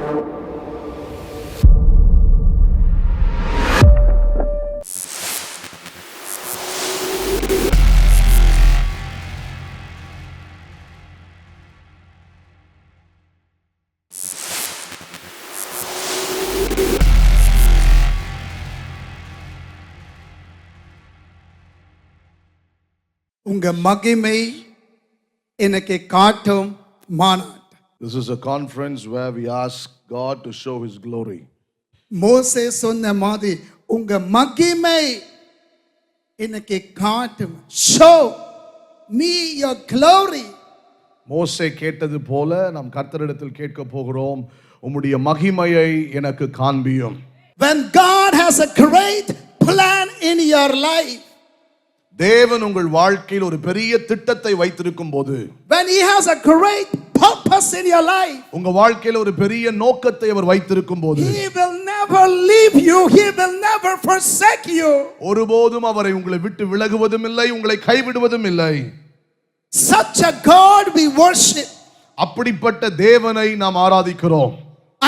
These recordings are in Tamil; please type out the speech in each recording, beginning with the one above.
உங்க மகிமை எனக்கு காட்டும் மாநாடு. This is a conference where we ask God to show His glory. மோசே சொன்ன மாதிரி உங்க மகிமை எனக்கு காட்டும். Show me your glory. மோசே கேட்டது போல நாம் கர்த்தரிடத்தில் கேட்க போகிறோம், உம்முடைய மகிமையை எனக்கு காண்பியும். When God has a great plan in your life, தேவன் உங்கள் வாழ்க்கையில் ஒரு பெரிய திட்டத்தை வைத்திருக்கும் போது, when He has a great purpose in your life, உங்க வாழ்க்கையில் ஒரு பெரிய நோக்கத்தை அவர் வைத்திருக்கும் போது, He will never leave you, He will never forsake you. ஒருபோதும் அவரை உங்களை விட்டு விலகுவதும் இல்லை, உங்களை கைவிடுவதும் இல்லை. Such a God we worship. அப்படிப்பட்ட தேவனை நாம் ஆராதிக்கிறோம்.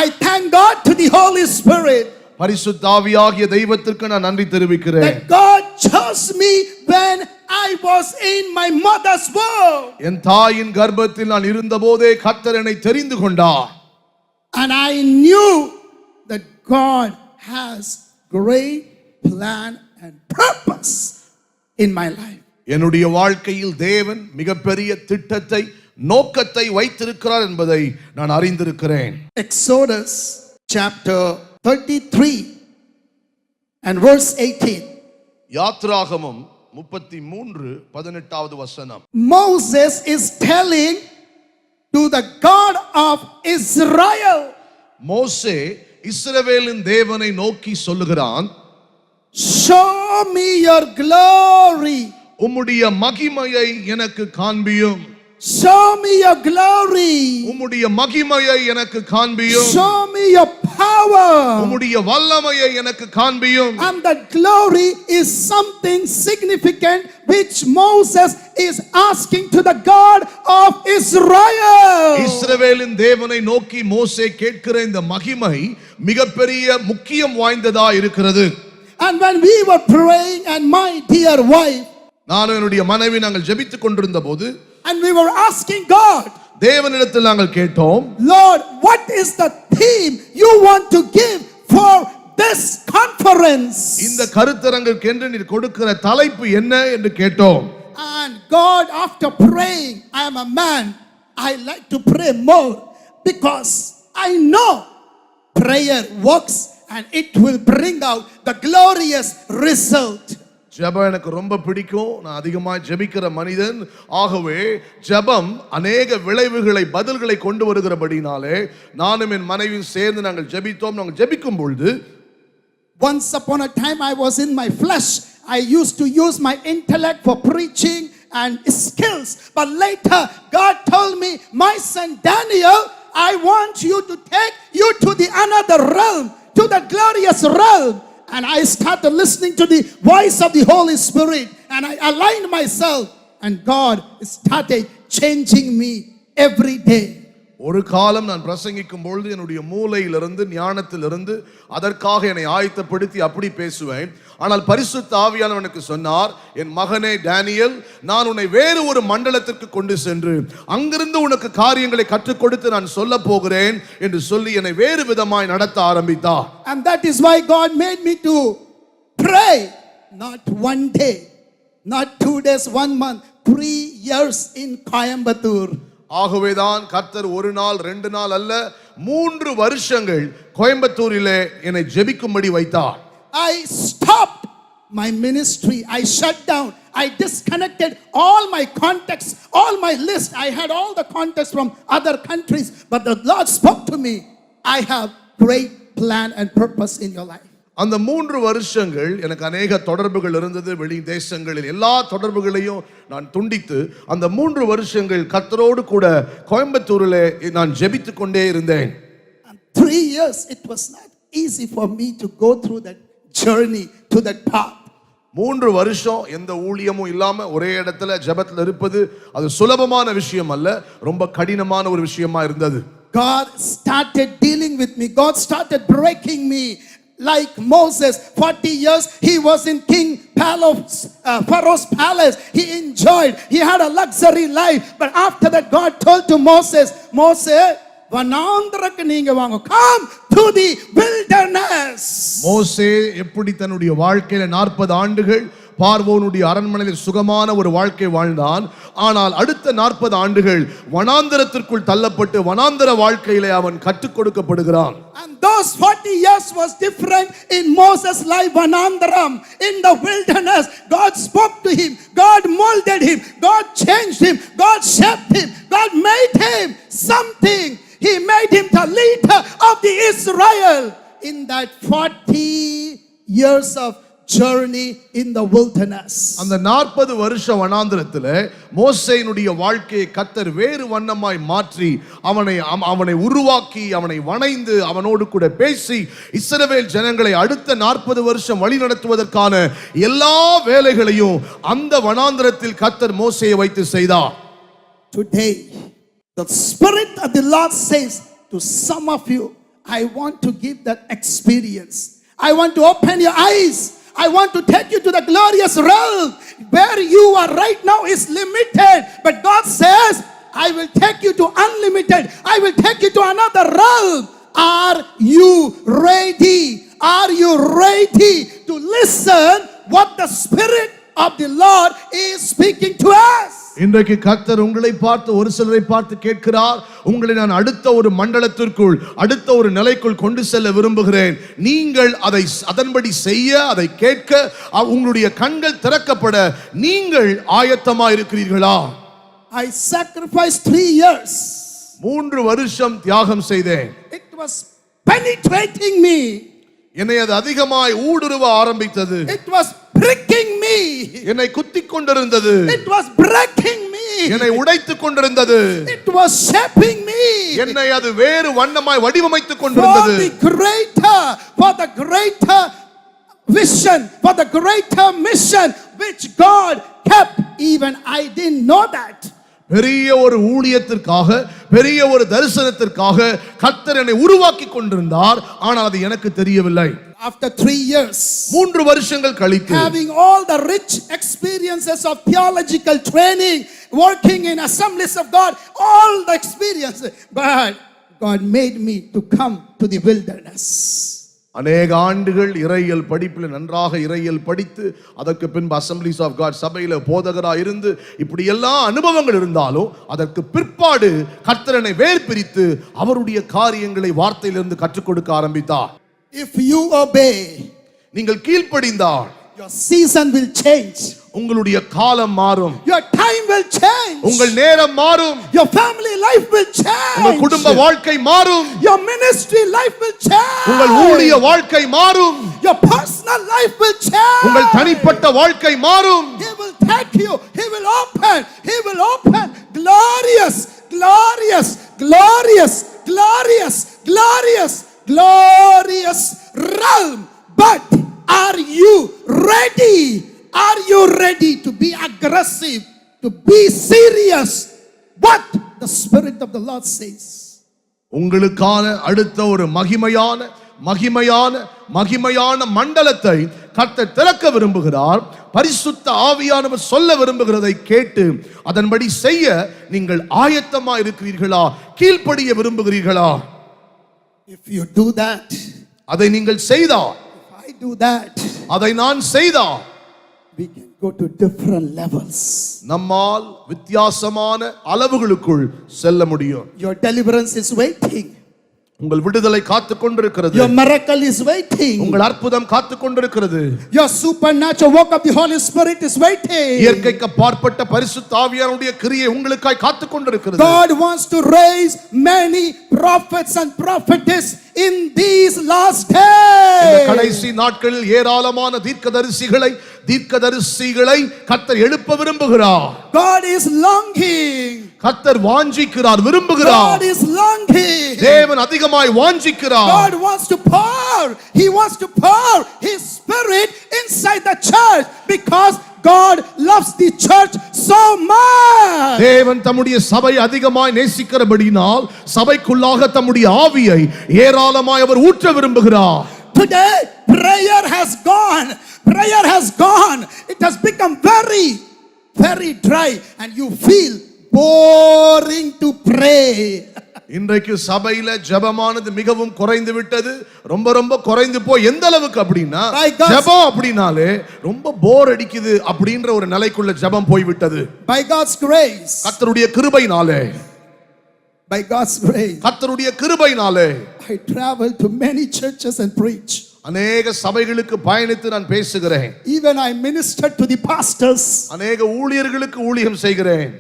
I thank God to the Holy Spirit. பரிசுத்த ஆவியாகிய தெய்வத்திற்கு நான் நன்றி தெரிவிக்கிறேன். That God chose me when I was in my mother's womb. என் தாயின் கர்ப்பத்தில் நான் இருந்தபோதே கர்த்தர் என்னை தெரிந்து கொண்டார். And I knew that God has great plan and purpose in my life. என்னுடைய வாழ்க்கையில் தேவன் மிகப்பெரிய திட்டத்தை நோக்கத்தை வைத்திருக்கிறார் என்பதை நான் அறிந்திருக்கிறேன். Exodus chapter 33 and verse 18. யாத்ராகமம் 33:18 வசனம். Moses is telling to the God of Israel. மோசே இஸ்ரவேலின் தேவனை நோக்கி சொல்லுகிறான், show me your glory. உம்முடைய மகிமையை எனக்கு காண்பியும். Show me your glory. உம்முடைய மகிமையை எனக்கு காண்பியும். Show me your power. உம்முடைய வல்லமையை எனக்கு காண்பியும். And the glory is something significant which Moses is asking to the God of Israel. இஸ்ரவேலின் தேவனை நோக்கி மோசே கேட்கிற இந்த மகிமை மிகப்பெரிய முக்கியம் வாய்ந்ததா இருக்கிறது. And when we were praying and my dear wife, நானும் என்னுடைய மனைவி நாங்கள் ஜெபித்துக் கொண்டிருந்த போது, and we were asking God, தேவனிடத்தில் நாங்கள் கேட்டோம், Lord, what is the theme you want to give for this conference? இந்த கருத்தரங்குக்கு என்று நீர் கொடுக்கிற தலைப்பு என்ன என்று கேட்டோம். And God, after praying, I am a man, I like to pray more because I know prayer works and it will bring out the glorious result. ஜெபம் எனக்கு ரொம்ப பிடிக்கும், நான் அதிகமாக ஜெபிக்கிற மனிதன். ஆகவே ஜெபம் அநேக விளைவுகளை பதில்களை கொண்டு வருகிறபடினாலே நானும் என் மனைவியும் சேர்ந்து நாங்கள் ஜெபித்தோம். நாங்கள் ஜெபிக்கும் பொழுது, once upon a time I was in my flesh. I used to use my intellect for preaching and skills, but later God told me, my son Daniel, I want you to take you to the another realm, to the glorious realm. And I started listening to the voice of the Holy Spirit, and I aligned myself, and God started changing me every day. ஒரு காலம் நான் பிரசங்கிக்கும் பொழுது என்னுடைய மூளையிலிருந்து ஞானத்திலிருந்து அதற்காக என்னை ஆயத்தப்படுத்தி அப்படி பேசுவேன். ஆனால் பரிசுத்த ஆவியானவர் எனக்கு சொன்னார், என் மகனே டேனியல், நான் உன்னை வேறு ஒரு மண்டலத்திற்கு கொண்டு சென்று அங்கிருந்து உனக்கு காரியங்களை கற்றுக் கொடுத்து நான் சொல்ல போகிறேன் என்று சொல்லி என்னை வேறு விதமாய் நடத்த ஆரம்பித்தார். And that is why God made me to pray, not one day, not 2 days, 1 month, 3 years in Coimbatore. ஆகவேதான் கர்த்தர் ஒரு நாள் 2 நாள் அல்ல 3 வருஷங்கள் கோயம்புத்தூரிலே என்னை ஜெபிக்கும்படி வைத்தார். I stopped my ministry. I shut down. I disconnected all my contacts, all my list. I had all the contacts from other countries, but the Lord spoke to me. I have great plan and purpose in your life. அந்த 3 வருஷங்கள் எனக்கு அநேக தொடர்புகள் இருந்தது. வெளி தேசங்களில் எல்லா தொடர்புகளையும் நான் துண்டித்து அந்த 3 வருஷங்கள் கர்த்தரோடு கூட கோயம்புத்தூரிலே நான் ஜெபித்துக் கொண்டே இருந்தேன். 3 years it was not easy for me to go through that journey to that path. 3 வருஷம் எந்த ஊழியமும் இல்லாம ஒரே இடத்துல ஜெபத்துல இருப்பது அது சுலபமான விஷயம் அல்ல, ரொம்ப கடினமான ஒரு விஷயமா இருந்தது. God started dealing with me. God started breaking me. Like Moses, 40 years he was in Pharaoh's palace. He enjoyed, he had a luxury life. But after that, God told to Moses, வனாந்தரக்கு நீங்க வாங்க, come to the wilderness. மோசே எப்படி தன்னுடைய வாழ்க்கையில 40 ஆண்டுகள் பார்வோனுடைய அரண்மனையில் சுகமான ஒரு வாழ்க்கை வாழ்ந்தான். ஆனால் அடுத்த 40 ஆண்டுகள் வனாந்தரத்திற்குள் தள்ளப்பட்டு வனாந்தர வாழ்க்கையிலே அவன் கற்றுக் கொடுக்கப்படுகிறான். And those 40 years was different in Moses' life, Vanandaram, in the wilderness. God spoke to him, God molded him, God changed him, God shaped him, God made him something. He made him the leader of the Israel in that 40 years of journey in the wilderness. அந்த 40 வருஷ வனாந்தரத்திலே மோசேயினுடைய வாழ்க்கையை கர்த்தர் வேறு வண்ணமாய் மாற்றி அவனை உருவாக்கி அவனை வணைந்து அவனோடு கூட பேசி இஸ்ரவேல் ஜனங்களை அடுத்த 40 வருஷம் வழி நடத்துவதற்கான எல்லா வேலைகளையும் அந்த வனாந்தரத்தில் கர்த்தர் மோசேயை வைத்து செய்தார். Today the Spirit of the Lord says to some of you, I want to give that experience. I want to open your eyes. I want to take you to the glorious realm. Where you are right now is limited, but God says, I will take you to unlimited. I will take you to another realm. Are you ready? Are you ready to listen what the Spirit of the Lord is speaking to us? இன்றைக்கு கர்த்தர் உங்களை பார்த்து ஒரு சிலரை பார்த்து கேட்கிறார், உங்களை நான் அடுத்த ஒரு மண்டலத்திற்குள் அடுத்த ஒரு நிலைக்குள் கொண்டு செல்ல விரும்புகிறேன். நீங்கள் அதன்படி செய்ய, அதை கேட்க உங்களுடைய கண்கள் திறக்கப்பட நீங்கள் ஆயத்தமா இருக்கிறீர்களா? I sacrificed 3 years. 3 வருஷம் தியாகம் செய்தேன். It was penetrating me. என்னை அது அதிகமாய் ஊடுருவ ஆரம்பித்தது. It was pricking me. என்னை குத்திக் கொண்டிருந்தது. It was breaking me. என்னை உடைத்துக் கொண்டிருந்தது. It was shaping me. என்னை அது வேறு வண்ணமாய் வடிவமைத்துக் கொண்டிருந்தது. For the greater vision, for the greater mission which God kept, even I didn't know that. பெரிய ஒரு ஊழியத்திற்காக, பெரிய ஒரு தரிசனத்திற்காக கர்த்தர் என்னை உருவாக்கி கொண்டிருந்தார். ஆனால் அது எனக்கு தெரியவில்லை. After 3 years, 3 வருஷங்கள் கழித்து, having all the rich experiences of theological training, working in assemblies of God, all the experiences, but God made me to come to the wilderness. அநேக ஆண்டுகள் இறையியல் படிப்பில் நன்றாக இறையியல் படித்து அதற்கு பின்பு அசம்பிளிஸ் ஆஃப் காட் சபையில போதகராக இருந்து இப்படி எல்லா அனுபவங்கள் இருந்தாலும் அதற்கு பிற்பாடு கர்த்தரனை வேர் பிரித்து அவருடைய காரியங்களை வார்த்தையிலிருந்து கற்றுக் கொடுக்க ஆரம்பித்தார். If you obey, நீங்கள் கீழ்ப்படிந்தால் your season will change. உங்களுடைய காலம் மாறும். Your time will change. உங்கள் நேரம் மாறும். Your family life will change. உங்கள் குடும்ப வாழ்க்கை மாறும். Your ministry life will change. உங்கள் ஊழிய வாழ்க்கை மாறும். Your personal life will change. உங்கள் தனிப்பட்ட வாழ்க்கை மாறும். He will take you. He will open glorious, glorious, glorious, glorious, glorious, glorious realm. But are you ready? Are you ready to be aggressive, to be serious? What the Spirit of the Lord says. உங்களுக்கான அடுத்த ஒரு மகிமையான மண்டலத்தை கர்த்தர் திறக்க விரும்புகிறார். பரிசுத்த ஆவியானவர் சொல்ல விரும்புகிறதை கேட்டு அதன்படி செய்ய நீங்கள் ஆயத்தமா இருக்கிறீர்களா? கீழ்ப்படிய விரும்புகிறீர்களா? If you do that, அதை நீங்கள் செய்தால், if I do that, அதை நான் செய்தால், we can go to different levels. நம்மால் வித்தியாசமான அளவுகளுக்குள் செல்ல முடியும். Your deliverance is waiting. உங்கள் விடுதலை காத்துக் கொண்டிருக்கிறது. Your miracle is waiting. உங்கள் அற்புதம் காத்துக் கொண்டிருக்கிறது. Your supernatural work of the Holy Spirit is waiting. இயற்கைக்கு அப்பாற்பட்ட பரிசுத்த ஆவியானவருடைய கிரியை உங்களுக்காய் காத்துக் கொண்டிருக்கிறது. God wants to raise many prophets and prophetess in these last days. இந்த கடைசி நாட்களில் ஏராளமான தீர்க்கதரிசிகளை கர்த்தர் எழுப்ப விரும்புகிறார். God is longing. கர்த்தர் வாஞ்சிக்கிறார், விரும்புகிறார். God is longing. தேவன் அதிகமாய் வாஞ்சிக்கிறார். God wants to pour. He wants to pour His Spirit inside the church because God loves the church so much. தேவன் தம்முடைய சபை அதிகமாய் நேசிக்கிறபடியினால் சபைக்குள்ளாக தம்முடைய ஆவியை ஏராளமாய் அவர் ஊற்ற விரும்புகிறார். Today prayer has gone. Prayer has gone. It has become very, very dry and you feel boring to pray. இன்றைக்கு சபையில ஜெபமானது மிகவும் குறைந்து விட்டது. ரொம்ப குறைந்து போய் எந்த அளவுக்கு அப்படின்னா ஜெபம் அப்படினாலே ரொம்ப போர் அடிக்குது அப்படின்ற ஒரு நிலைக்குள்ள ஜெபம் போய் விட்டது. By God's grace. கர்த்தருடைய கிருபையினாலே. By God's grace. கர்த்தருடைய கிருபையினாலே. I travel to many churches and preach. அநேக சபைகளுக்கு பயணித்து நான் பேசுகிறேன். Even I minister to the pastors. அநேக ஊழியர்களுக்கு ஊழியம் செய்கிறேன்.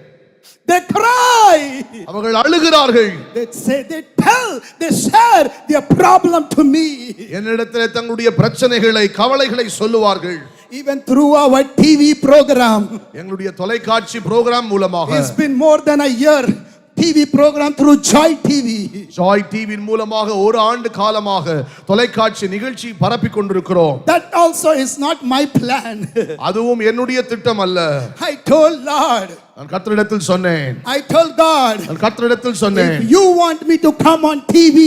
They cry. அவர்கள் அழுகிறார்கள். They say, they share their problem to me. என்னிடத்திலே தங்களுடைய பிரச்சனைகளை கவலைகளை சொல்லுவார்கள். Even through our TV program. எங்களுடைய தொலைக்காட்சி புரோகிராம் மூலமாக. It's been more than a year. TV program through Joy TV. Joy TV மூலமாக ஒரு ஆண்டு காலமாக தொலைக்காட்சி நிகழ்ச்சி பரப்பி கொண்டிருக்கிறோம். That also is not my plan. அதுவும் என்னுடைய திட்டம் அல்ல. I told Lord. நான் கர்த்தரிடத்தில் சொன்னேன். I told God. நான் கர்த்தரிடத்தில் சொன்னேன். If you want me to come on TV.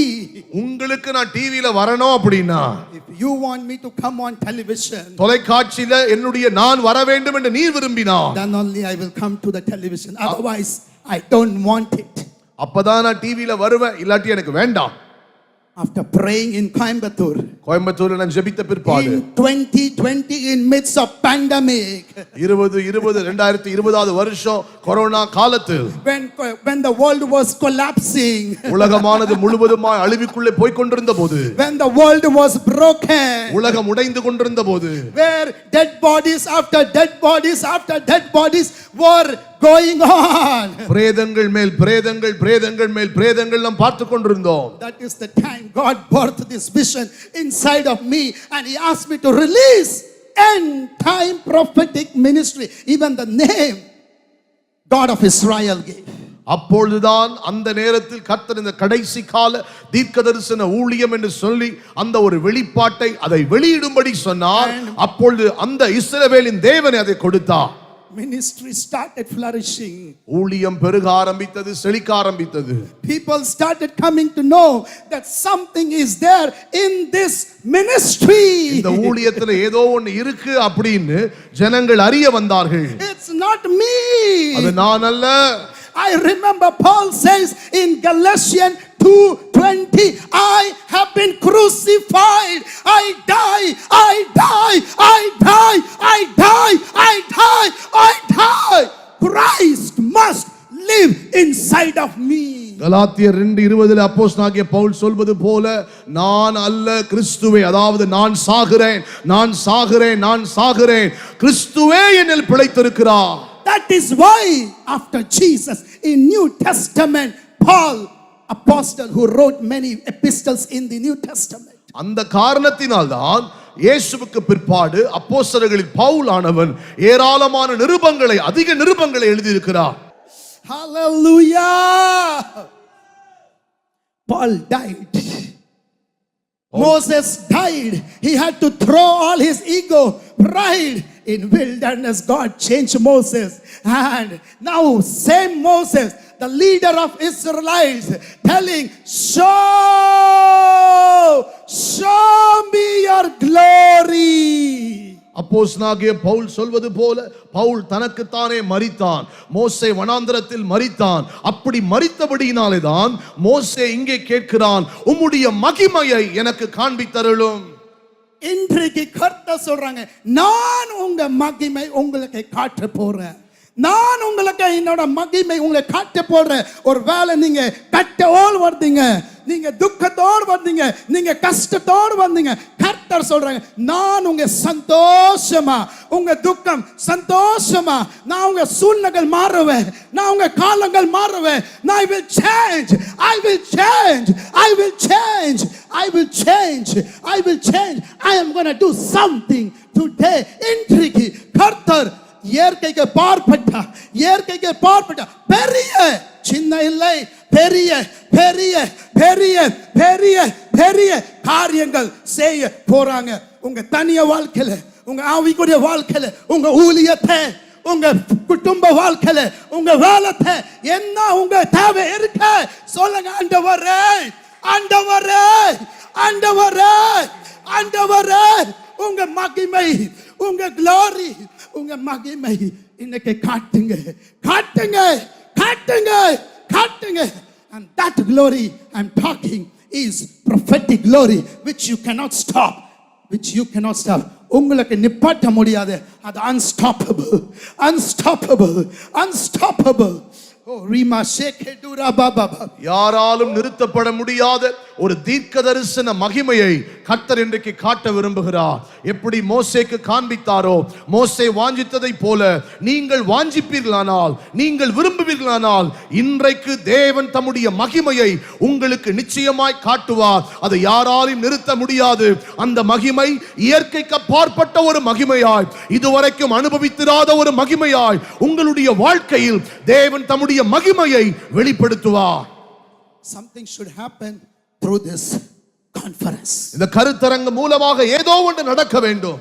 உங்களுக்கு நான் டிவில வரணும் அப்படினா. If you want me to come on television. தொலைக்காட்சியில என்னுடைய நான் வர வேண்டும் என்று நீ விரும்பினாய். Then only I will come to the television. Otherwise I don't want it. அப்பதான் நான் டிவில வருவேன், இல்லாட்டி எனக்கு வேண்டாம். After praying in Coimbatore. கோயம்புத்தூர்ல நான் ஜெபித்த பிற்பாடு. In 2020 in midst of pandemic. 2020 வருஷம் கொரோனா காலத்தில். When the world was collapsing. உலகமானது முழுவதுமாய் அழிவுக்குள்ளே போய் கொண்டிருந்த போது. When the world was broken. உலகம் உடைந்து கொண்டிருந்த போது. Where dead bodies after dead bodies after dead bodies were going on. பிரேதங்கள் மேல் பிரேதங்கள் நாம் பார்த்து கொண்டிருந்தோம். That is the time God birthed this vision inside of me and he asked me to release end time prophetic ministry. Even the name God of Israel gave. அப்பொழுதுதான் அந்த நேரத்தில் கர்த்தர் இந்த கடைசி கால தீர்க்கதரிசன ஊழியம் என்று சொல்லி அந்த ஒரு வெளிப்பாட்டை அதை வெளியிடும்படி சொன்னார். அப்பொழுது அந்த இஸ்ரவேலின் தேவனே அதை கொடுத்தார். Ministry started flourishing. ஊழியம் பெருக ஆரம்பித்தது, செழிக்க ஆரம்பித்தது. People started coming to know that something is there in this ministry. இந்த ஊழியத்துல ஏதோ ஒன்னு இருக்கு அப்படினு ஜனங்கள் அறிய வந்தார்கள். It's not me. அது நான் அல்ல. I remember Paul says in Galatians 2:20, I have been crucified. I die. Christ must live inside of me. கலாத்தியர் 2:20 அப்போஸ்தலனாகிய பவுல் சொல்வது போல நான் அல்ல கிறிஸ்துவே, அதாவது நான் சாகிறேன் கிறிஸ்துவே என்னில் பிழைத்திருக்கிறார். That is why after Jesus in New Testament Paul apostle who wrote many epistles in the New Testament. அந்த காரணத்தினால்தான் இயேசுவுக்கு பிற்பாடு அப்போஸ்தலர்களில் பவுல் ஆனவன் ஏராளமான அதிக நிருபங்களை எழுதி இருக்கிறார். Hallelujah. Paul died. Moses died. He had to throw all his ego, pride in wilderness. God changed Moses. And now same Moses, the leader of Israelites, telling, show me your glory. அப்போஸ்தலனாகிய பவுல் சொல்வது போல பவுல் தனக்குத்தானே மரித்தான். மோசே வனாந்தரத்தில் மரித்தான். அப்படி மரித்தபடியினாலே தான் மோசே இங்கே கேட்கிறான், உம்முடைய மகிமையை எனக்கு காண்பித்தருளும். இன்றைக்கு கர்த்தர் சொல்றாங்க, நான் உங்க மகிமை உங்களுக்கு காட்ட போறேன். நான் உங்களுக்கு என்னோட மகிமை உங்களை காட்ட போறேன். ஒரு வேளை நீங்க கட்டோடு வந்தீங்க, நீங்க துக்கத்தோடு வந்தீங்க, நீங்க கஷ்டத்தோடு வந்தீங்க, கர்த்தர் சொல்றாங்க, நான் உங்க சந்தோஷமா, உங்க துக்கம் சந்தோஷமா, நான் உங்க சூழ்நிலைகள் மாறுவேன், நான் உங்க காலங்கள் மாறுவேன். I will change. I am going to do something today. இன்றைக்கு கர்த்தர் இயற்கைக்கு பார்ப்பட்ட பெரிய சின்ன இல்லை, பெரிய பெரிய பெரிய பெரிய பெரிய காரியங்கள் செய்ய போறாங்க. உங்க தனிய வாழ்க்கையில, உங்க ஆவிக்குரிய வாழ்க்கையில, உங்க ஊழியத்தை, உங்க குடும்ப வாழ்க்கையில, உங்க வேலைத்தை, என்ன உங்க தேவை இருக்கு சொல்லுங்க. ஆண்டவரே, ஆண்டவரே, ஆண்டவரே, ஆண்டவரே, உங்க மகிமை, உங்க glory, உங்க மகிமை இன்னைக்கு காட்டுங்க, காட்டுங்க, காட்டுங்க, காட்டுங்க. And that glory I'm talking is prophetic glory which you cannot stop, which you cannot stop. உங்களுக்கு நிப்பாட்ட முடியாது. அது unstoppable, unstoppable, unstoppable. Oh, Rima Sheke Dura Baba. யாராலும் நிறுத்தப்பட முடியாத ஒரு தீர்க்க தரிசன மகிமையை கர்த்தர் இன்றைக்கு காட்ட விரும்புகிறார். எப்படி மோசேக்கு காண்பித்தாரோ, மோசே வாஞ்சித்ததை போல நீங்கள் வாஞ்சிப்பீர்களானால், நீங்கள் விரும்புவீர்களானால், இன்றைக்கு தேவன் தம்முடைய மகிமையை உங்களுக்கு நிச்சயமாய் காட்டுவார். அதை யாராலும் நிறுத்த முடியாது. அந்த மகிமை இயற்கைக்கு அப்பாற்பட்ட ஒரு மகிமையாய், இதுவரைக்கும் அனுபவித்திராத ஒரு மகிமையாய் உங்களுடைய வாழ்க்கையில் தேவன் தம்முடைய மகிமையை வெளிப்படுத்துவார். Something should happen through this conference. இந்த கருத்தரங்கு மூலமாக ஏதோ ஒன்று நடக்க வேண்டும்.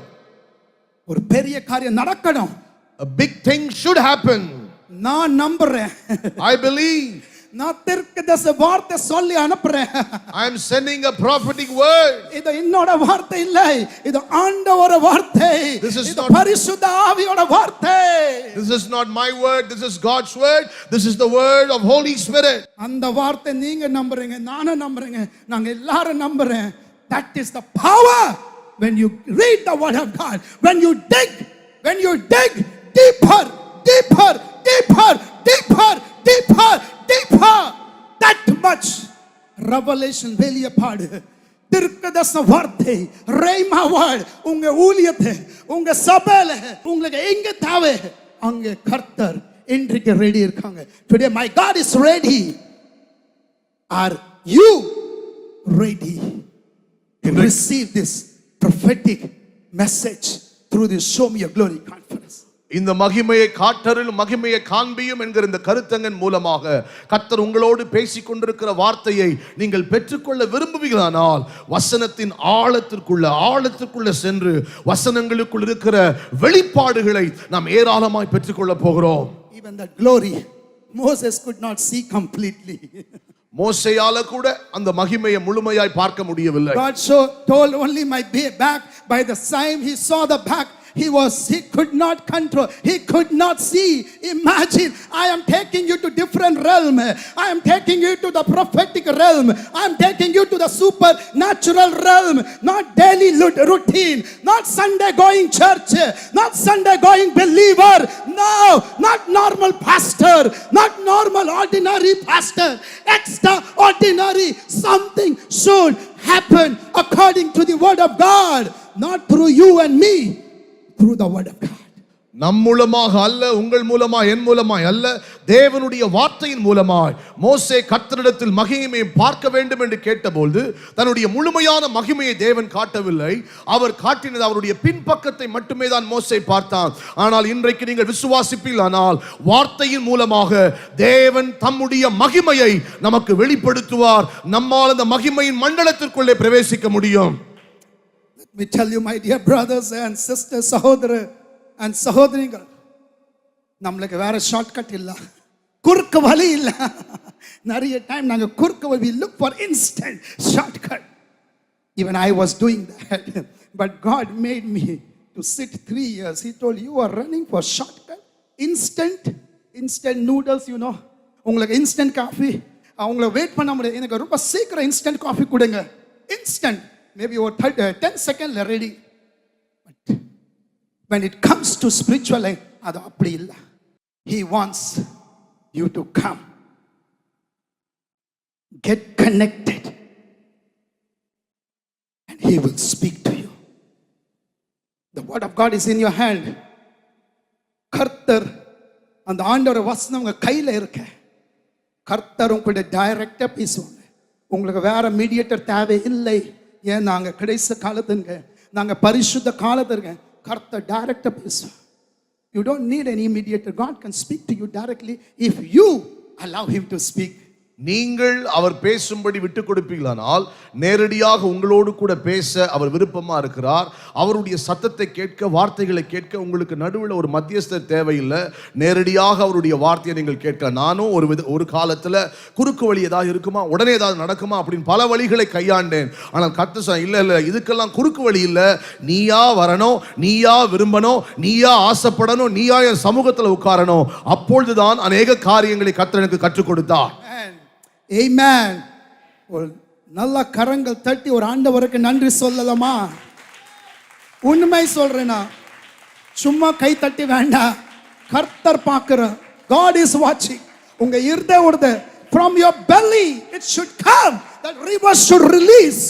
ஒரு பெரிய காரியம் நடக்கணும். A big thing should happen. நான் நம்புறேன். I believe. நான் தீர்க்கதரிசி வார்த்தை சொல்லி அனுப்புறேன். I am sending a prophetic word. இது என்னோட வார்த்தை இல்லை, இது ஆண்டவரோட வார்த்தை. இது பரிசுத்த ஆவியோட வார்த்தை. This is not my word, this is God's word. This is the word of Holy Spirit. அந்த வார்த்தை நீங்க நம்புறீங்க, நானும் நம்புறேங்க, நாங்க எல்லாரும் நம்புறேன். That is the power when you read the word of God, when you dig deeper, deeper, deeper, deeper, deeper, deeper, that much revelation வெளியப்பாடு, தீர்க்கதரிசன வார்த்தை, ரேமா வேர்ட் உங்க ஊழியத்தை, உங்க சபையில உங்களுக்கு எங்க தேவை அங்க கர்த்தர் இன்றைக்கு ரெடி இருக்காங்க. Today my God is ready. Are you ready to receive this prophetic message through this Show Me Your Glory conference? இந்த மகிமையை காட்டருளும், மகிமையை காண்பியும் என்கிற இந்த கருத்தங்கன் மூலமாக கர்த்தர் உங்களோடு பேசிக் கொண்டிருக்கிற வார்த்தையை நீங்கள் பெற்றுக்கொள்ள விரும்புவீர்களானால், வசனத்தின் ஆழத்திற்குள்ள சென்று வசனங்களுக்குள் இருக்கிற வெளிப்பாடுகளை நாம் ஏராளமாய் பெற்றுக்கொள்ள போகிறோம். Even the glory Moses could not see completely. மோசேயால கூட அந்த மகிமையை முழுமையாய் பார்க்க முடியவில்லை. God told only my back. By the time he saw the back, he could not control, he could not see. Imagine, I am taking you to different realm, I am taking you to the prophetic realm, I am taking you to the supernatural realm, not daily routine, not Sunday going church, not Sunday going believer, no, not normal pastor, not normal ordinary pastor, extraordinary. Something should happen according to the word of God, not through you and me, through the word of God. நம் மூலமாக அல்ல, உங்கள் மூலமாய், என் மூலமாய் அல்ல, தேவனுடைய வார்த்தையின் மூலமாய் மோசே கர்த்தரிடத்தில் மகிமையை பார்க்க வேண்டும் என்று கேட்டபோது தன்னுடைய முழுமையான மகிமையை தேவன் காட்டவில்லை. அவர் காட்டினது அவருடைய பின்பக்கத்தை மட்டுமே தான் மோசே பார்த்தான். ஆனால் இன்றைக்கு நீங்கள் விசுவாசிப்பீர்களானால் வார்த்தையின் மூலமாக தேவன் தம்முடைய மகிமையை நமக்கு வெளிப்படுத்துவார். நம்மால் அந்த மகிமையின் மண்டலத்திற்குள்ளே பிரவேசிக்க முடியும். Let me tell you, my dear brothers and sisters, சகோதர and சகோதரிகள், நம்மளுக்கு வேற ஷார்ட்கட் இல்ல, குறுக்கு வழி இல்ல. நிறைய டைம் நாங்க குறுக்கு வழி, we look for instant shortcut. Even I was doing that, but God made me to sit 3 years. He told, you are running for shortcut, instant noodles, you know, உங்களுக்கு instant coffee, அவங்கள வெயிட் பண்ண முடியாது, எனக்கு ரொம்ப சீக்கிரம் instant coffee கொடுங்க, instant, maybe over 10 seconds ready. But when it comes to spiritual life, அது அப்படி இல்லை. He wants you to come, get connected, and he will speak to you. The word of God is in your hand. கர்த்தர், அந்த ஆண்டவரோட வசனம் உங்க கையில இருக்க, கர்த்தர் உங்களுடைய டைரக்டா பேசுவாங்க. உங்களுக்கு வேற மீடியேட்டர் தேவை இல்லை. ஏன் நாங்க கடைசி காலத்துங்க, நாங்க பரிசுத்த காலத்துங்க, கர்த்தர் டைரக்டா பேசுவாங்க. You don't need any mediator. God can speak to you directly if you allow him to speak. நீங்கள் அவர் பேசும்படி விட்டு கொடுப்பீங்களானால் நேரடியாக உங்களோடு கூட பேச அவர் விருப்பமா இருக்கிறார். அவருடைய சத்தத்தை கேட்க, வார்த்தைகளை கேட்க உங்களுக்கு நடுவில் ஒரு மத்தியஸ்தர் தேவையில்லை. நேரடியாக அவருடைய வார்த்தையை நீங்கள் கேட்க. நானும் ஒரு காலத்துல குறுக்கு வழி ஏதாவது இருக்குமா, உடனே ஏதாவது நடக்குமா அப்படின்னு பல வழிகளை கையாண்டேன். ஆனால் கர்த்தர் சொன்னார், இல்ல இதுக்கெல்லாம் குறுக்கு வழி இல்லை. நீயா வரணும், நீயா விரும்பணும், நீயா ஆசைப்படணும், நீயா என் சமூகத்தில் உட்காரணும். அப்பொழுதுதான் அநேக காரியங்களை கர்த்தர் எனக்கு கற்றுக் கொடுத்தார். Amen. ஒரு நல்ல கரங்கள் தட்டி ஒரு ஆண்டவருக்கு நன்றி சொல்லலாமா? உண்மை சொல்றேனா, சும்மா கை தட்டி வேண்டாம். கர்த்தர் பார்க்கிற. God is watching. உங்க இருதயத்தோட from your belly it should come, that river should release.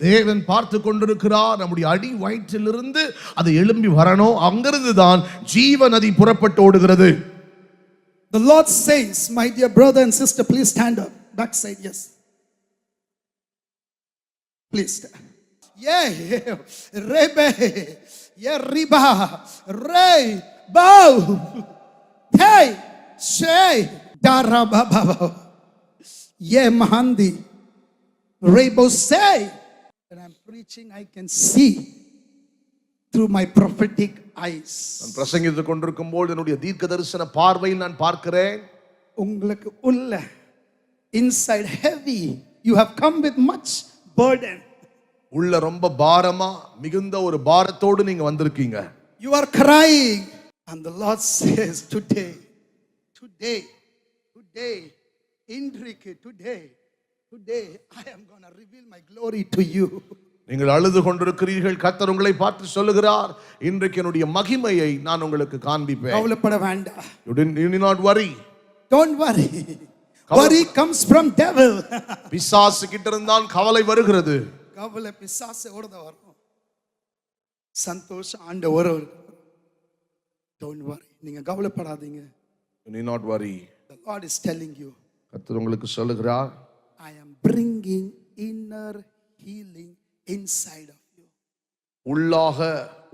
தேவன் பார்த்து கொண்டிருக்கிறார். நம்முடைய அடி வயிற்றிலிருந்து அது எழும்பி வரணும். அங்கிருந்து தான் ஜீவ நதி புறப்பட்டு ஓடுகிறது. The Lord says, my dear brother and sister, please stand up. Backside, yes. Please stand. Yeah, rebe, yeah, riba, ray, bow, hey, shay, darababa, yeah, mahandi, rebo say. When I'm preaching, I can see through my prophetic eyes. நான் பிரசங்கித்துக் கொண்டிருக்கும் போது என்னுடைய தீர்க்க தரிசன பார்வையில் நான் பார்க்கிறேன். உங்களுக்கு உள்ள inside heavy, you have come with much burden. உள்ள ரொம்ப பாரமா, மிகுந்த ஒரு பாரத்தோடு நீங்க வந்திருக்கீங்க. You are crying, and the Lord says, today, Enrique, today, I am going to reveal my glory to you. நீங்கள் அழுது கொண்டிருக்கிறீர்கள். கர்த்தர் உங்களை பார்த்து சொல்லுகிறார், இன்றைக்கு என்னுடைய மகிமையை நான் உங்களுக்கு காண்பிப்பேன். கவலைப்பட வேண்டாம். You need not worry. Don't worry. Worry comes from devil. பிசாசு கிட்ட இருந்தால் கவலை வருகிறது. கவலை பிசாசு ஓடுத வரும். சந்தோஷம் ஆண்டவர். Don't worry. நீங்க கவலைப்படாதீங்க. You need not worry. The Lord is telling you. கர்த்தர் உங்களுக்கு சொல்லுகிறார், I am bringing inner healing inside of you.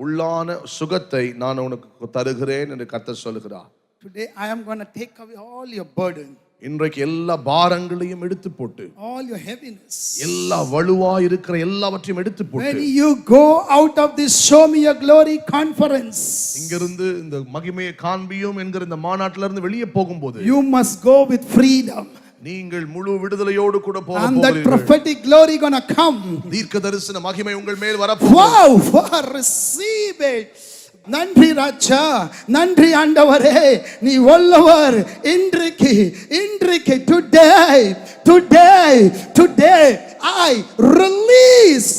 உள்ளான சுகத்தை நான் உனக்கு தருகிறேன் என்று கர்த்தர் சொல்லுகிறார். Today I am going to take away all your burden. இன்றைக்கு எல்லா பாரங்களையும் எடுத்து போட்டு, all your heaviness, எல்லா வலுவா இருக்கிற எல்லாவற்றையும் எடுத்து போட்டு, when you go out of this show me your glory conference, இங்கிருந்து இந்த மகிமையை காண்பியும் என்கிற இந்த மாநாட்டில இருந்து வெளியே போகும்போது, you must go with freedom. நீங்கள் முழு விடுதலையோடு கூட போக and போகிறீர்கள். that prophetic glory going to come. தீர்க்க தரிசன மகிமை உங்கள் மேல் வரப்போகிறது. Wow, receive it. நன்றி ராஜா, நன்றி ஆண்டவரே, நீ வல்லவர். இன்றைக்கு today I release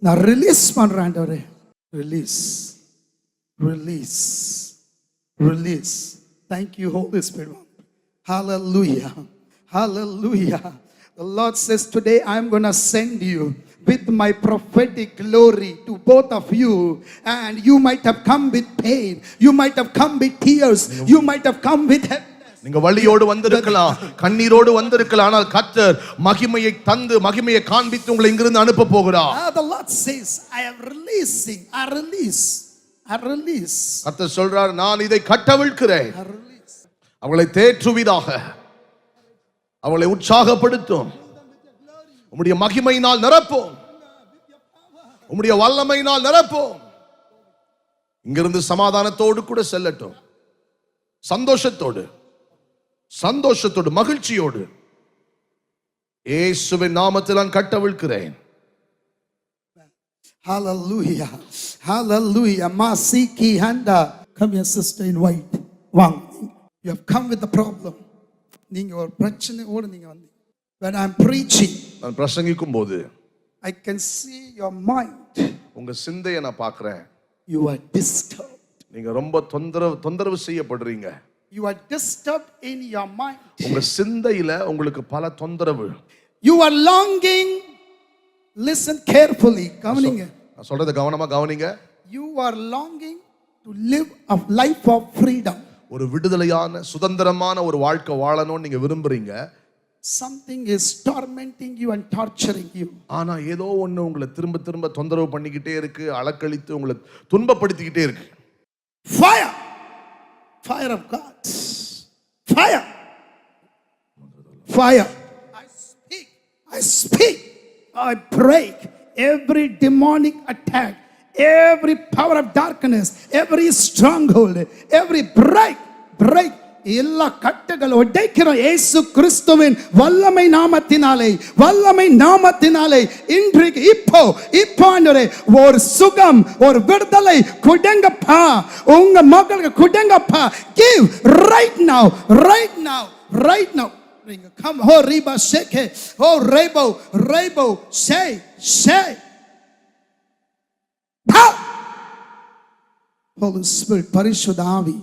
நான் ரிலீஸ் பண்றேன் ஆண்டவரே. Release. Thank you, Holy Spirit. Hallelujah. The Lord says, today I am going to send you with my prophetic glory to both of you. And you might have come with pain. You might have come with tears. You might have come with heaviness. நீங்க வலியோடு வந்திருக்கலாம், கண்ணீரோடு வந்திருக்கலாம். ஆனால் கர்த்தர் மகிமையை தந்து, மகிமையை காண்பித்து உங்களை இங்கிருந்து அனுப்ப போகிறார். The Lord says, I am releasing. I release. கர்த்தர் சொல்றார், நான் இதை கட்டவிழ்க்கிறேன். அவளை தேற்றுவீதாக, அவளை உற்சாகப்படுத்தும், உம்முடைய மகிமையினால் நிரப்பும், உம்முடைய வல்லமையினால் நிரப்பும். இங்கிருந்து சமாதானத்தோடு கூட செல்லட்டும், சந்தோஷத்தோடு மகிழ்ச்சியோடு இயேசுவின் நாமத்தில் நான் கட்டவிழ்க்கிறேன். Hallelujah. Masiki handa. Come here, sister in white. Wang. You have come with the problem. நீங்க ஒரு பிரச்சனையோடு நீங்க வந்து. When I'm preaching, நான் பிரசங்கிக்கும் போது, I can see your mind. உங்க சிந்தையை நான் பார்க்கிறேன். You are disturbed. நீங்க ரொம்ப தொந்தரவு செய்யப்படுறீங்க. You are disturbed in your mind. உங்க சிந்தையில உங்களுக்கு பல தொந்தரவு. You are longing. Listen carefully. கவனிங்க. நான் சொல்றத கவனமா கவனிங்க. You are longing to live a life of freedom. ஒரு விடுதலையான சுதந்திரமான ஒரு வாழ்க்கை வாழணும்னு நீங்க விரும்புறீங்க. something is tormenting you and torturing you. ஆனா ஏதோ ஒண்ணு உங்களை திரும்ப திரும்ப தொந்தரவு பண்ணிக்கிட்டே இருக்கு, அலக்கழித்து உங்களை துன்பப்படுத்திக்கிட்டே இருக்கு. Fire, fire of God, fire, fire. I speak, I break every demonic attack, every power of darkness, every stronghold, every break. எல்லா கட்டுகள் உடைக்கிறோம் இயேசு கிறிஸ்துவின் வல்லமை நாமத்தினாலே இன்றைக்கு இப்போ ஆண்டவரே ஒரு சுகம், ஒரு விடுதலை கொடுங்கப்பா, உங்க மக்களுக்கு கொடுங்கப்பா. Give right now. Come, oh riba shake, oh rebo, say. Holy Spirit, பரிசுத்த ஆவி,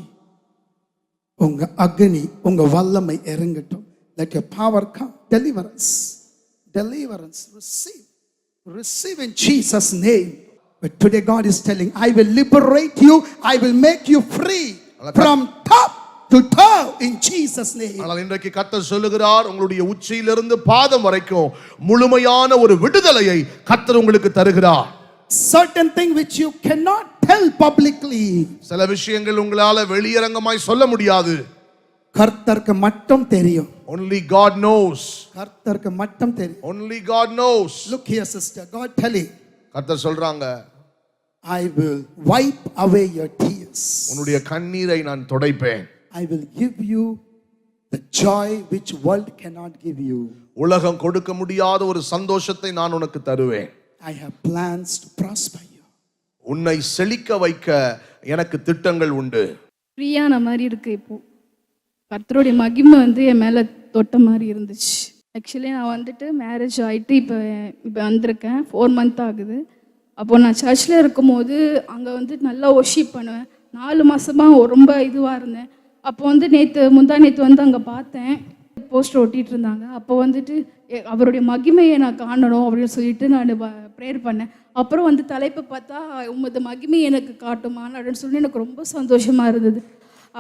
உங்க அக்னி, உங்க வல்லமை இறங்கட்டும். Let your power come. Deliverance. Receive in Jesus' name. But today God is telling, I will liberate you. I will make you free from top to toe in Jesus' name. ஆனால் இன்றைக்கு கர்த்தர் சொல்லுகிறார், உங்களுடைய உச்சியிலிருந்து பாதம் வரைக்கும் முழுமையான ஒரு விடுதலையை கர்த்தர் உங்களுக்கு தருகிறார். Certain thing which you cannot tell publicly. சில விஷயங்கள் உங்களால வெளியரங்கமாய் சொல்ல முடியாது. கர்த்தருக்கு மட்டும் தெரியும். Only God knows. கர்த்தருக்கு மட்டும் தெரியும். Only God knows. Look here sister, God telling, கர்த்தர் சொல்றாங்க, I will wipe away your tears. உன்னுடைய கண்ணீரை நான் துடைப்பேன். I will give you the joy which world cannot give you. உலகம் கொடுக்க முடியாத ஒரு சந்தோஷத்தை நான் உனக்கு தருவேன். I have plans to prosper you. உன்னை செழிக்க வைக்க எனக்கு திட்டங்கள் உண்டு. ஃப்ரீயான மாதிரி இருக்கு. இப்போ கர்த்தருடைய மகிமை என் மேலே தொட்ட மாதிரி இருந்துச்சு. ஆக்சுவலி நான் மேரேஜ் ஆகிட்டு இப்போ வந்திருக்கேன். 4 months ஆகுது. அப்போது நான் சர்ச்சில் இருக்கும்போது அங்கே நல்லா ஒர்ஷிப் பண்ணுவேன். 4 மாதமாக ரொம்ப இதுவாக இருந்தேன். அப்போ முந்தா நேற்று அங்கே பார்த்தேன், போஸ்டர் ஒட்டிகிட்டு இருந்தாங்க. அப்போ அவருடைய மகிமையை நான் காணணும் அப்படின்னு சொல்லிட்டு நான் ப்ரேயர் பண்ணேன். அப்புறம் தலைப்பை பார்த்தா உமது மகிமையை எனக்கு காட்டுமான்னு அப்படின்னு சொல்லி எனக்கு ரொம்ப சந்தோஷமாக இருந்தது.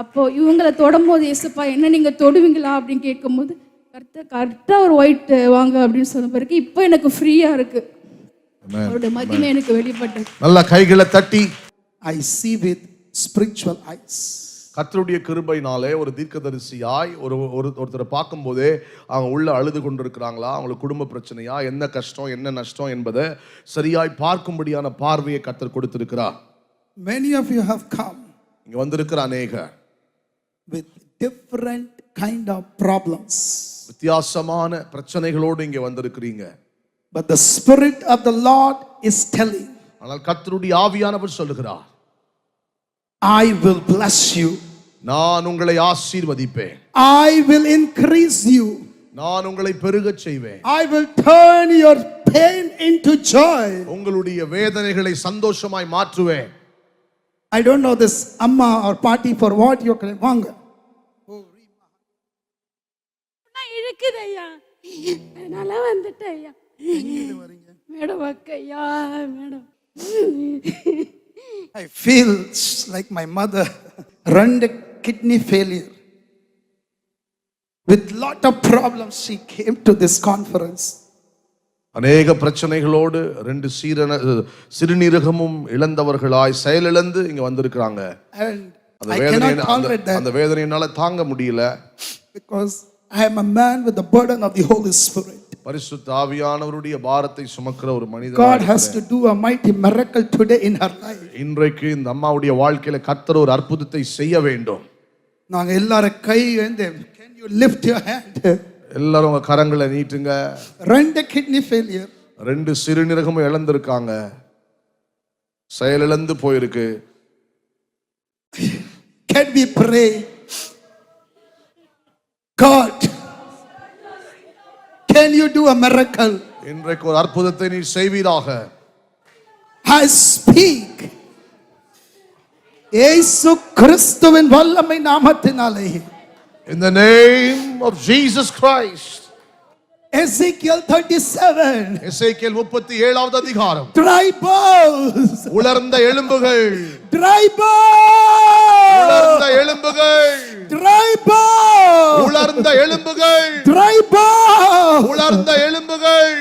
அப்போது இவங்களை தொடும்போது, ஏசப்பா என்ன நீங்கள் தொடுவீங்களா அப்படின்னு கேட்கும்போது, கரெக்டாக ஒரு ஒயிட் வாங்க அப்படின்னு சொன்ன பிறகு இப்போ எனக்கு ஃப்ரீயாக இருக்குது. அவருடைய மகிமை எனக்கு வெளிப்பட்டது. நல்ல கைகளை தட்டி, I see with spiritual eyes. கர்த்தருடைய கிருபையினாலே ஒரு தீர்க்கதரிசியாய் ஒருத்தரை பார்க்கும்போதே அவங்க உள்ள அழுது கொண்டிருக்கிறாங்களா, அவங்களுக்கு குடும்ப பிரச்சனையா, என்ன கஷ்டம் என்ன நஷ்டம் என்பதை சரியாய் பார்க்கும்படியான பார்வையை கர்த்தர் கொடுத்திருக்கிறார். Many of you have come இங்க வந்திருக்கிற அநேகர் with different kind of problems. வித்தியாசமான பிரச்சனைகளோடு இங்க வந்திருக்கிறீங்க. But the Spirit of the Lord is telling, ஆனால் கர்த்தருடைய ஆவியானவர் சொல்லுகிறார், I will bless you. நான் உங்களை ஆசீர்வதிப்பேன். I will increase you. நான் உங்களை பெருகச் செய்வேன். I will turn your pain into joy. உங்களுடைய வேதனைகளை சந்தோஷமாய் மாற்றுவேன். I don't know this amma or party for what you can வாங்க. நான் இருக்குதையா, நல்லா வந்துட்டேயா. எங்க வரீங்க மேடம்? அக்கையா madam. I feel like my mother run the kidney failure. With lot of problems she came to this conference. அநேக பிரச்சனைகளோடு 2 சிறுநீரகமும் இழந்தவர்களாய் செயலிழந்து இங்க வந்திருக்கிறாங்க. அந்த வேதனையினால தாங்க முடியல. Because I am a man with the burden of the Holy Spirit. பரிசுத்த ஆவியானவருடைய பாரத்தை சுமக்கிற ஒரு மனிதன். God has to do a mighty miracle today in her life. இன்றைக்கு இந்த அம்மாவுடைய வாழ்க்கையில கர்த்தர் ஒரு அற்புதத்தை செய்ய வேண்டும். நாங்க எல்லாரும் கை ஏந்து, can you lift your hand? எல்லாரும் உங்க கரங்களை நீட்டுங்க. 2 kidney failure. 2 சிறுநீரகமும் இழந்திருக்காங்க, செயலிழந்து போயிருக்கு. Can we pray? God, can you do a miracle? இன்றைக்கு ஒரு அற்புதத்தை நீ செய்வீராக. I speak இயேசு கிறிஸ்துவின் வல்லமை நாமத்தினாலே. In the name of Jesus Christ. Ezekiel 37. எசேக்கியேல் 37வது அதிகாரம். Dry bones. உலர்ந்த எலும்புகள். Dry bones. உலர்ந்த எலும்புகள், dry bone, உலர்ந்த எலும்புகள், dry bone, உலர்ந்த எலும்புகள்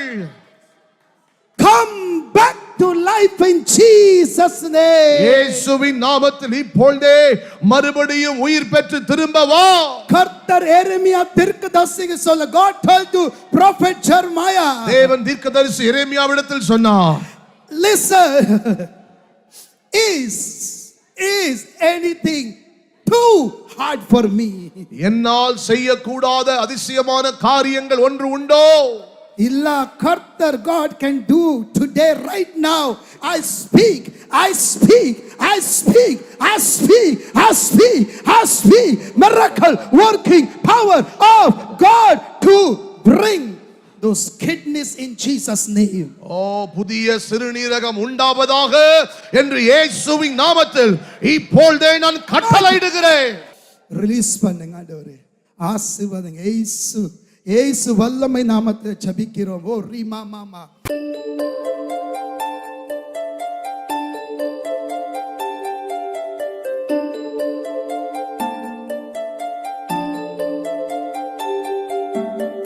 come back to life in Jesus name. இயேசுவின் நாமத்தில் இப்பொழுதே மறுபடியும் உயிர் பெற்று திரும்ப வா. கர்த்தர் எரேமியா தீர்க்கதரிசிக்கு சொல்ல, God told to prophet Jeremiah, தேவன் தீர்க்கதரிசி எரேமியாவிடத்தில் சொன்னார், listen, is anything too hard for me? என்னால் செய்யக்கூடாத அதிசயமான காரியங்கள் ஒன்று உண்டோ? இல்ல, கர்த்தர் God can do today, right now. I speak miracle working power of God to bring those kidneys in Jesus name. ஓ, புதிய சிறுநீரகம் உண்டாவதாக என்று இயேசுவின் நாமத்தில் இப்பொழுதே நான் கட்டளையிடுகிறேன். ரிலீஸ் பண்ணுங்க ஆண்டவரே, ஆசீர்வாதங்க. இயேசு வல்லமை நாமத்தை ஜெபிக்கிறோம். ஓ ரீமா மாமா.